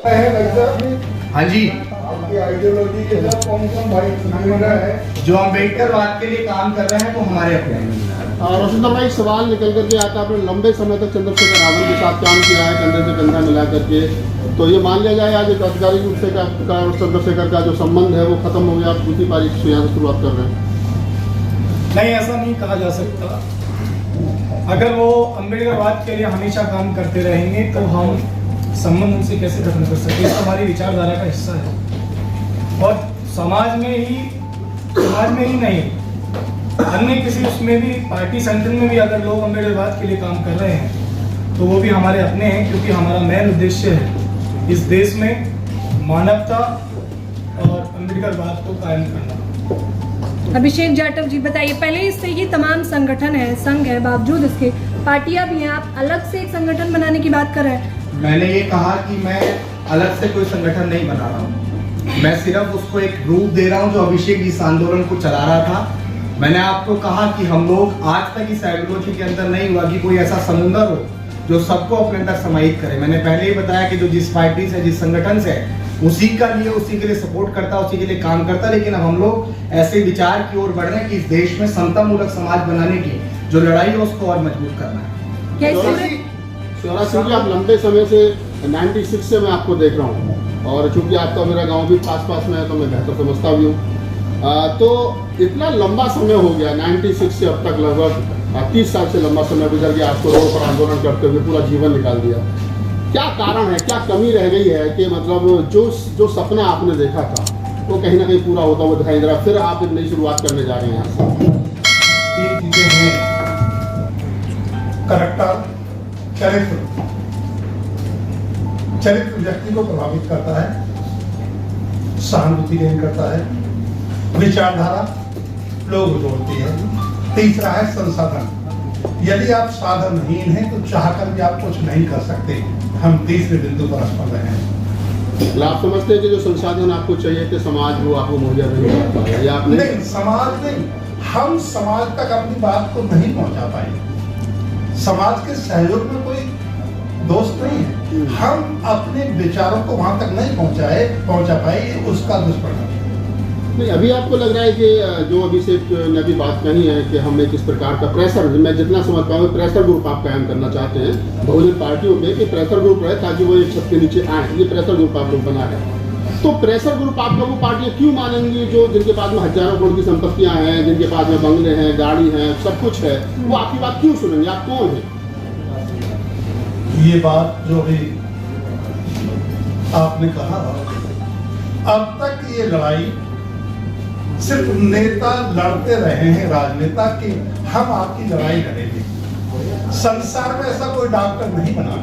हाँ जी, आपकी आइडियोलॉजी के साथ कौन कौन भाई है जो अम्बेडकरवाद के लिए काम कर रहे हैं वो हमारे अपने हैं। रोशनदा भाई, सवाल निकल करके आता है, आपने लंबे समय तक चंद्रशेखर रावल के साथ काम किया है, कंधे से कंधा मिला करके, तो ये मान लिया जाए आज एक आधिकारिक रूप से आपका और चंद्रशेखर का जो संबंध है वो खत्म हो गया, आप दूसरी तारीख से यहाँ से शुरुआत कर रहे हैं? नहीं, ऐसा नहीं कहा जा सकता। अगर वो अम्बेडकरवाद के लिए हमेशा काम करते रहेंगे तो हम संबंध उनसे कैसे खत्म कर सकते हैं? ये हमारी विचारधारा का हिस्सा है और समाज में ही नहीं, अन्य किसी उसमें भी, पार्टी संगठन में भी अगर लोग अम्बेडकरवाद के लिए काम कर रहे हैं तो वो भी हमारे अपने हैं, क्योंकि हमारा मेन उद्देश्य है इस देश में मानवता और अम्बेडकरवाद को कायम करना। अभिषेक जाटव जी, बताइए, पहले से ये तमाम संगठन है, संघ है, बावजूद इसके पार्टियां भी हैं, आप अलग से एक संगठन बनाने की बात कर रहे हैं? मैंने ये कहा कि मैं अलग से कोई संगठन नहीं बना रहा हूँ, मैं सिर्फ उसको एक रूप दे रहा हूँ जो अभिषेक इस आंदोलन को चला रहा था। मैंने आपको कहा कि हम लोग आज तक इस आइडियोलॉजी के अंदर नहीं हुआ कि कोई ऐसा समुंदर हो जो सबको अपने अंदर समाहित करे। मैंने पहले ही बताया कि जो जिस पार्टी से, जिस संगठन से उसी के लिए सपोर्ट करता, उसी के लिए काम करता, लेकिन अब हम लोग ऐसे विचार की ओर बढ़ रहे हैं कि इस देश में समता मूलक समाज बनाने की जो लड़ाई है उसको और मजबूत करना है। शिवराज सिंह जी, आप लंबे समय से 96 से मैं आपको देख रहा हूँ और चूंकि आपका मेरा गांव भी पास में है तो मैं बेहतर समझता भी हूँ। तो इतना लंबा समय हो गया, 96 से अब तक लगभग 30 साल से लंबा समय गुजर गया, आपको रोड पर आंदोलन करते हुए पूरा जीवन निकाल दिया। क्या कारण है, क्या कमी रह गई है कि मतलब जो सपना आपने देखा था वो कहीं ना कहीं पूरा होता हुआ दिखाई दे रहा, फिर आप एक नई शुरुआत करने जा रहे हैं यहाँ से? तीन चीजें हैं: करैक्टर, चरित्र व्यक्ति को प्रभावित करता है, सहानुभूति गेन करता है, विचारधारा लोग जोड़ती है, तीसरा है संसाधन। यदि आप साधनहीन हैं तो चाहकर भी आप कुछ नहीं कर सकते। हम तीसरे बिंदु पर स्पंद रहे हैं। आप समझते हैं कि जो संसाधन आपको चाहिए कि समाज वो आपको मुहैया नहीं कर पा रहा है, या आप नहीं, समाज नहीं, हम समाज तक अपनी बात को नहीं पहुंचा पाए। समाज के सहयोग में कोई दोस्त नहीं है, हम अपने विचारों को वहां तक नहीं पहुंचा पाए, उसका दुष्परिणाम। नहीं, अभी आपको लग रहा है कि जो अभिषेक ने अभी बात कही है कि हम एक इस प्रकार का प्रेशर, मैं जितना समझ पाऊँ, प्रेशर ग्रुप आप कायम करना चाहते हैं बहुजन पार्टियों पे कि प्रेशर ग्रुप रहे ताकि वो एक छत के नीचे आए, ये प्रेशर ग्रुप आप लोग बना है। तो प्रेशर ग्रुप आपका वो पार्टियां क्यों मानेंगी जो जिनके पास में हजारों करोड़ की संपत्तियां हैं, जिनके पास में बंगले हैं, गाड़ी है, सब कुछ है, वो आपकी बात क्यों सुनेंगे? आप कौन है? ये बात जो भी आपने कहा, अब तक ये लड़ाई सिर्फ नेता लड़ते रहे हैं, राजनेता की। हम आपकी लड़ाई लड़ेंगे। संसार में ऐसा कोई डॉक्टर नहीं बना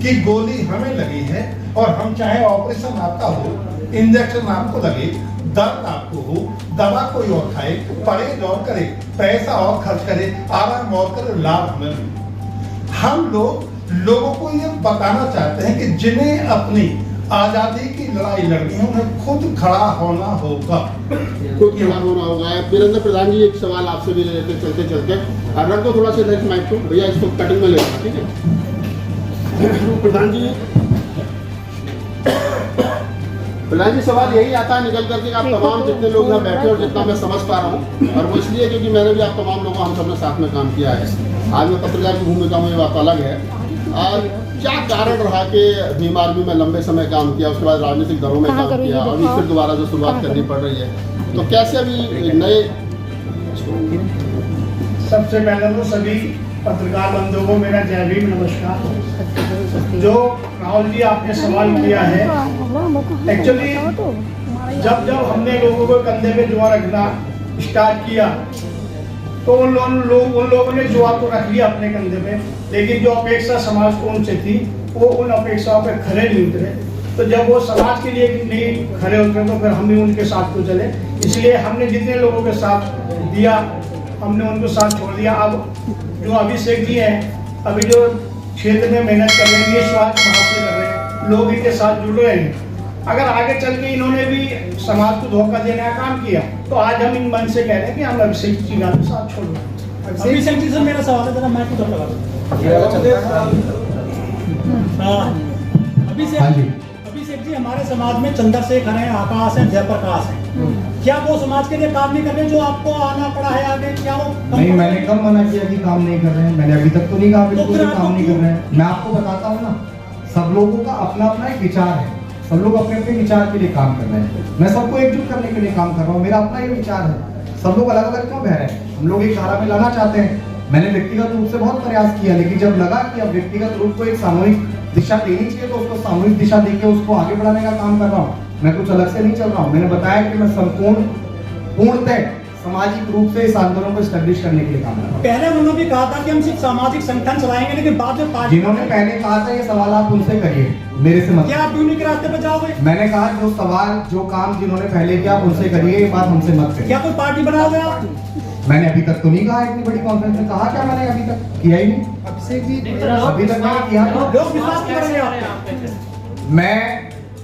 कि गोली हमें लगी है और हम चाहे ऑपरेशन आपका हो, इंजेक्शन आपको लगे, दर्द आपको हो, दवा कोई और खाए, परहेज और करे, पैसा और खर्च करे, आराम और करे, लाभ हमें मिले। हम लोगों को ये बताना चाहते हैं कि जिन्हें अपनी आजादी की लड़ाई लड़नी है उन्हें खुद खड़ा होना होगा। खुद खड़ा होना होगा। वीरेंद्र प्रधान जी, एक सवाल आपसे भी ले लेते चलते चलते, रख दो थोड़ा सा नेक्स्ट माइक को भैया, इसको कटिंग में लेना, ठीक है? प्रधान जी, सवाल यही आता है निकल करके, आप तमाम जितने लोग यहाँ बैठे और जितना मैं समझ पा रहा हूँ, और वो इसलिए क्योंकि मैंने भी आप तमाम लोगों, हम सबने साथ में काम किया है। आज में पत्रकार की भूमिका में बात अलग है। क्या कारण रहा कि भीम आर्मी में लंबे समय काम किया, उसके बाद राजनीतिक दलों में काम किया और फिर दोबारा जो शुरुआत करनी पड़ रही है, तो कैसे अभी नए? सबसे पहले तो सभी पत्रकार बंधुओं को मेरा जय भीम, नमस्कार। जो राहुल जी आपने सवाल किया है, एक्चुअली जब हमने लोगों को कंधे पे जुआ रखना स्टार्ट किया तो उन लोगों ने जुआ तो रख लिया अपने कंधे पे, लेकिन जो अपेक्षा समाज को उनसे थी वो उन अपेक्षाओं पे खरे नहीं उतरे। तो जब वो समाज के लिए नहीं खरे उतरे तो फिर हम भी उनके साथ तो चले, इसलिए हमने जितने लोगों के साथ दिया हमने उनको साथ छोड़ दिया। अब जो अभिषेक जी हैं, अभी जो क्षेत्र में मेहनत कर रहे हैं, ये स्वास्थ्य भाव से कर रहे हैं, लोग इनके साथ जुड़ रहे हैं। अगर आगे चल के इन्होंने भी समाज को धोखा देने का काम किया तो आज हम इन मन से कह रहे हैं कि हम अभिषेक जी का साथ छोड़ दें। अभिषेक जी से मेरा सवाल है, जरा मैं कुछ लगा हाँ जी। अभिषेक जी, हमारे समाज में चंद्रशेखर है, आकाश है, जयप्रकाश है, क्या वो समाज के लिए काम नहीं कर रहे जो आपको आना पड़ा है आगे? क्या वो नहीं, मैंने कब मना किया कि काम नहीं कर रहे हैं? मैंने अभी तक तो नहीं कहा बिल्कुल भी काम नहीं कर रहे हैं। मैं आपको बताता हूँ ना, सब लोगों का अपना अपना एक विचार है, सब लोग अपने अपने विचार के लिए काम कर रहे हैं। मैं सबको एकजुट करने के लिए काम कर रहा हूँ, मेरा अपना ये विचार है। सब लोग अलग अलग क्यों बह रहे हैं? हम लोग एक धारा में लाना चाहते हैं। मैंने व्यक्तिगत रूप से बहुत प्रयास किया, लेकिन जब लगा कि अब व्यक्तिगत रूप को एक सामूहिक दिशा देनी चाहिए तो उसको सामूहिक दिशा देके उसको आगे बढ़ाने का काम कर रहा हूँ। मैं कुछ अलग से नहीं चल रहा हूँ। मैंने बताया कि मैं पूर्णतः सामाजिक रूप से इस आंदोलन को स्टैब्लिश करने के लिए काम कर रहा हूँ। पहले उन्होंने भी कहा था कि हम सिर्फ सामाजिक संगठन चलाएंगे, लेकिन बाद में पार्टी जिन्होंने पहले कहा था ये सवाल आप उनसे करिए, मेरे से मत। क्या आप यूनिक के रास्ते पे जाओगे? मैंने कहा जो सवाल जो काम जिन्होंने पहले किया आप उनसे करिए, ये बात हमसे मत करिए। क्या कोई पार्टी बनाओगे आप? मैंने अभी तक तो नहीं कहा, इतनी बड़ी कॉन्फ्रेंस में कहा क्या मैंने? अभी तक किया ही नहीं। अभिषेक जी, अभी तक मैंने किया नहीं। लोग विश्वास नहीं करेंगे आप पे। मैं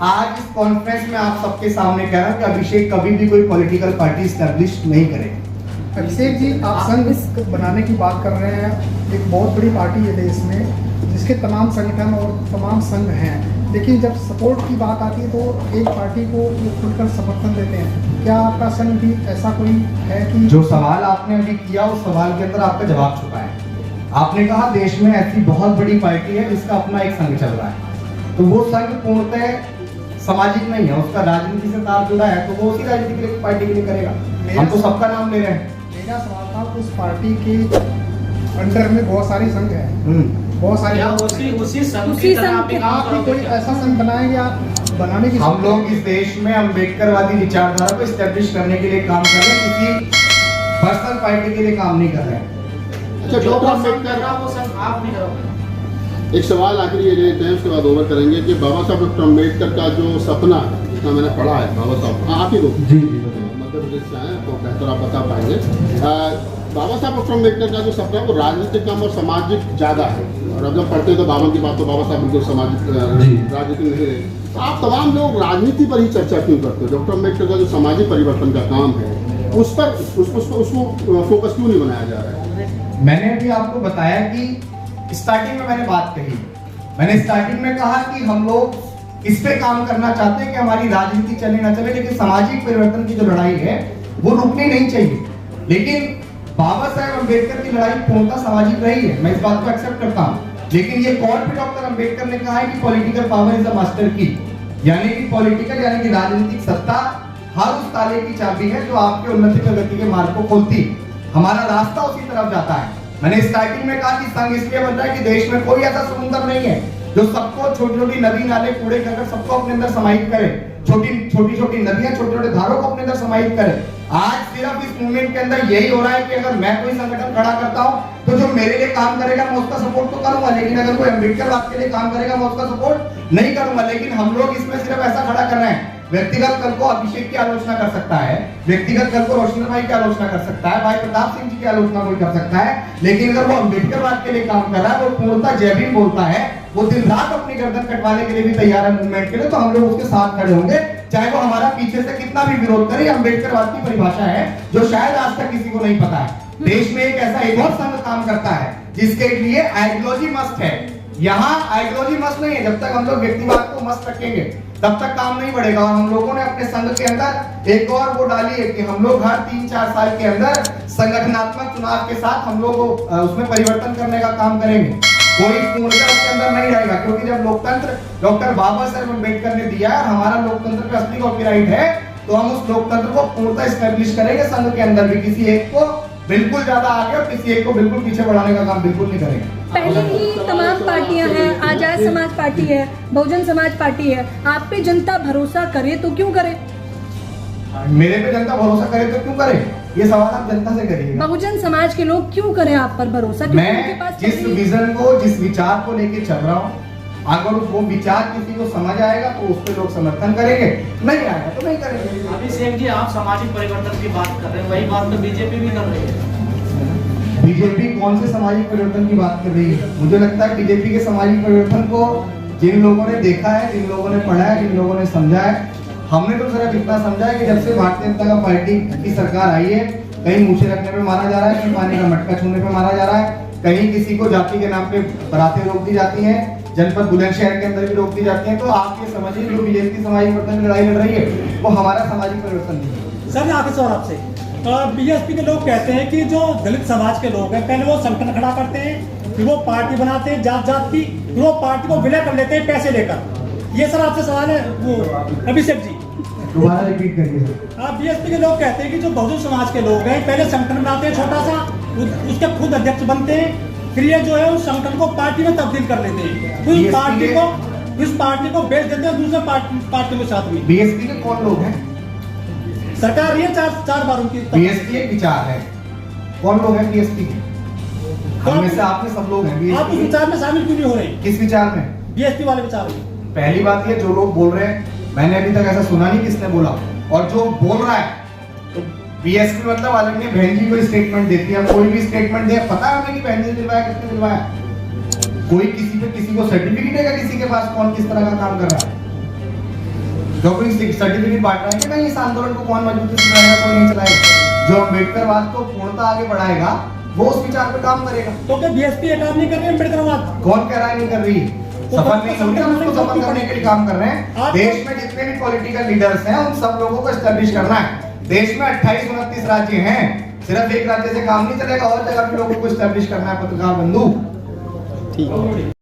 आज इस कॉन्फ्रेंस में आप सबके सामने कह रहा हूँ कि अभिषेक कभी भी कोई पॉलिटिकल पार्टी स्टैब्लिश नहीं करेगा। अभिषेक जी, आप संघ बनाने की बात कर रहे हैं। एक बहुत बड़ी पार्टी है देश में जिसके तमाम संगठन और तमाम संघ हैं, लेकिन जब सपोर्ट की बात आती है तो एक पार्टी को खुलकर समर्थन देते हैं। क्या आपका संघ भी ऐसा कोई है कि जो सवाल आपने अभी किया उस सवाल के अंदर आपका जवाब छुपा है। आपने कहा देश में ऐसी बहुत बड़ी पार्टी है जिसका अपना एक संघ चल रहा है, तो वो संघ पूर्णतः सामाजिक नहीं है, उसका राजनीति से तार जुड़ा है, तो वो उसी राजनीतिक पार्टी के लिए करेगा। हम तो सबका नाम ले रहे हैं। मेरा सवाल था, उस पार्टी के अंडर में बहुत सारी संघ है, बहुत सारी उसी संघ के आप भी कोई ऐसा संघ बनाएंगे, आप बनाने की हम लोग इस देश में अम्बेडकरवादी विचारधारा को स्टैब्लिश करने के लिए काम कर रहे हैं, किसी पर्सनल पार्टी के लिए काम नहीं कर रहे हैं। अच्छा, डॉक्टर अम्बेडकर, एक सवाल आखिरी ये लेते हैं, उसके बाद ओवर करेंगे कि बाबा साहब डॉक्टर अम्बेडकर का जो सपना है, जितना मैंने पढ़ा है बाबा साहब, आप ही लोग जी मध्य प्रदेश से आए तो बेहतर आप बता पाएंगे। बाबा साहब डॉक्टर अम्बेडकर का जो सपना है वो राजनीतिक कम और सामाजिक ज़्यादा है, और अब जब पढ़ते हैं तो बाबा की बात तो बाबा साहब बिल्कुल सामाजिक राजनीतिक नहीं रहे। तो आप तमाम लोग राजनीति पर ही चर्चा क्यों करते हो? डॉक्टर अम्बेडकर का जो सामाजिक परिवर्तन का काम है उस पर उसको फोकस क्यों नहीं बनाया जा रहा है? मैंने अभी आपको बताया कि स्टार्टिंग में मैंने बात कही, मैंने स्टार्टिंग में कहा कि हम लोग इस पे काम करना चाहते हैं कि हमारी राजनीति चले ना चले, लेकिन सामाजिक परिवर्तन की जो लड़ाई है वो रुकनी नहीं चाहिए। लेकिन बाबा साहेब अम्बेडकर की लड़ाई पूर्णतः सामाजिक रही है, मैं इस बात को एक्सेप्ट करता हूँ। लेकिन ये कौन भी डॉक्टर अम्बेडकर ने कहा है कि political power is a master की, यानी कि पॉलिटिकल यानी कि राजनीतिक सत्ता हर उस ताले की चाबी है जो आपके उन्नति प्रगति के मार्ग को खोलती। हमारा रास्ता उसी तरफ जाता है। मैंने स्टार्टिंग में कहा कि संघ इसलिए बन रहा है कि देश में कोई ऐसा समुद्र नहीं है जो सबको छोटी छोटी नदी नाले कूड़े करके सबको अपने अंदर समाहित करे, छोटी छोटी नदियां छोटे छोटे धारों को अपने अंदर समाहित करे। आज सिर्फ इस मूवमेंट के अंदर यही हो रहा है कि अगर मैं कोई संगठन खड़ा करता हूं तो जो मेरे लिए काम करेगा मैं उसका सपोर्ट तो करूंगा, लेकिन अगर कोई अम्बेडकर बात के लिए काम करेगा मैं उसका सपोर्ट नहीं करूंगा। लेकिन हम लोग इसमें सिर्फ ऐसा खड़ा कर रहे हैं, व्यक्तिगत कल को अभिषेक की आलोचना कर सकता है, व्यक्तिगत कल को रोशनी भाई की आलोचना कर सकता है, भाई प्रताप सिंह जी की आलोचना कोई कर सकता है, लेकिन अगर वो अम्बेडकरवाद के लिए काम कर रहा है, वो पूर्णतः जय भीम बोलता है, वो दिन रात अपनी गर्दन कटवाने के लिए भी तैयार है मूवमेंट के लिए, तो हम लोग उसके साथ खड़े होंगे, चाहे वो हमारा पीछे से कितना भी विरोध करे। अम्बेडकरवाद की परिभाषा है जो शायद आज तक किसी को नहीं पता है। देश में एक ऐसा एक और संघ काम करता है जिसके लिए आइडियोलॉजी मस्त है। यहाँ आइडियोलॉजी मस्त नहीं है, जब तक हम लोग व्यक्तिवाद को मस्त रखेंगे तब तक काम नहीं बढ़ेगा। और हम लोगों ने अपने संघ के अंदर एक और वो डाली है कि हम लोग हर 3-4 साल के अंदर संगठनात्मक चुनाव के साथ हम लोग उसमें परिवर्तन करने का काम करेंगे। कोई पूर्णता उसके अंदर नहीं रहेगा, क्योंकि जब लोकतंत्र डॉक्टर बाबा साहेब अम्बेडकर ने दिया है, हमारा लोकतंत्र पे असली कॉपीराइट है, तो हम उस लोकतंत्र को पूर्णतः स्टैब्लिश करेंगे। संघ के अंदर भी किसी एक को बिल्कुल ज्यादा आगे और किसी एक को बिल्कुल पीछे बढ़ाने का काम बिल्कुल नहीं करेंगे। पहले ही तमाम पार्टियां हैं, आजाद समाज पार्टी है, बहुजन समाज पार्टी है, आप पे जनता भरोसा करे तो क्यों करे? मेरे पे जनता भरोसा करे तो क्यों करे, ये सवाल आप जनता से करिए। बहुजन समाज के लोग क्यों करें आप पर भरोसा? क्योंकि उनके मैं पास जिस विजन को जिस विचार को लेके चल रहा हूँ, अगर वो विचार किसी को समझ आएगा तो उस पर लोग समर्थन करेंगे, नहीं आएगा तो नहीं करेंगे। अभिषेक जी, आप सामाजिक परिवर्तन की बात कर रहे हैं, वही बात तो बीजेपी भी कर रही है। बीजेपी कौन से सामाजिक परिवर्तन की बात कर रही है? मुझे लगता है बीजेपी के सामाजिक परिवर्तन को जिन लोगों ने देखा है, जिन लोगों ने पढ़ा है, जिन लोगों ने समझा है, हमने तो सिर्फ इतना समझा है कि जब से भारतीय जनता पार्टी की सरकार आई है, कहीं मूछें रखने पे मारा जा रहा है, कहीं पानी का मटका छूने पे मारा जा रहा है, कहीं किसी को जाति के नाम पे बरातें रोक दी जाती हैं, जनपद बुलंदशहर के अंदर भी रोक दी जाती हैं। तो आप ये समझिए जो बीजेपी सामाजिक परिवर्तन की लड़ाई लड़ रही है वो हमारा सामाजिक परिवर्तन नहीं है। सर आखिर सवाल आपसे, बीएसपी के लोग कहते हैं कि जो दलित समाज के लोग हैं पहले वो संगठन खड़ा करते हैं, फिर वो पार्टी बनाते हैं जात जात की, फिर वो पार्टी को विलय कर लेते हैं पैसे लेकर। ये सर आपसे सवाल है वो अभिषेक जी, दोबारा रिपीट करिए सर। आप बीएसपी के लोग कहते हैं कि जो बहुजन समाज के लोग हैं पहले संगठन बनाते हैं छोटा सा, उसके खुद अध्यक्ष बनते हैं, फिर ये जो है उस संगठन को पार्टी में तब्दील कर लेते हैं, फिर उस पार्टी को बेच देते हैं दूसरे पार्टी के साथ में। बीएसपी के कौन लोग हैं? सरकार ये चार बार उनकी बीएसपी एक विचार है, कौन लोग हैं बीएसपी के? हम में से आप में सब लोग हैं आप उस विचार में शामिल क्यों नहीं हो रहे? किस विचार में? बीएसपी वाले विचार में। पहली बात ये जो लोग बोल रहे हैं मैंने अभी तक ऐसा सुना नहीं किसने बोला, और जो बोल रहा है तो बीएसपी मतलब अलग ने बहन जी कोई स्टेटमेंट देती है, कोई भी स्टेटमेंट दे पता है हमें कि बहन जी ने दिलवाया किसने दिलवाया, कोई किसी पे किसी को सर्टिफिकेट है किसी के पास कौन किस तरह का काम कर रहा है, जो कोई सर्टिफिकेट बांट रहा है कि नहीं इस आंदोलन को कौन मजबूती से चलाएगा कौन नहीं चलाएगा। जो अम्बेडकरवाद को पूर्णता आगे बढ़ाएगा वो उस विचार पे काम करेगा। तो क्या बीएसपी ये काम नहीं कर रही है अम्बेडकरवाद? कौन कह रहा है नहीं कर रही है? सफल नहीं हो रही, हम उसको सफल करने के लिए काम कर रहे हैं। देश में जितने भी पॉलिटिकल लीडर्स हैं उन सब लोगों को एस्टैब्लिश करना है। देश में 28-29 राज्य हैं, सिर्फ एक राज्य से काम नहीं चलेगा, और जगह के लोगों को एस्टैब्लिश करना है। पत्रकार बंधु, ठीक है।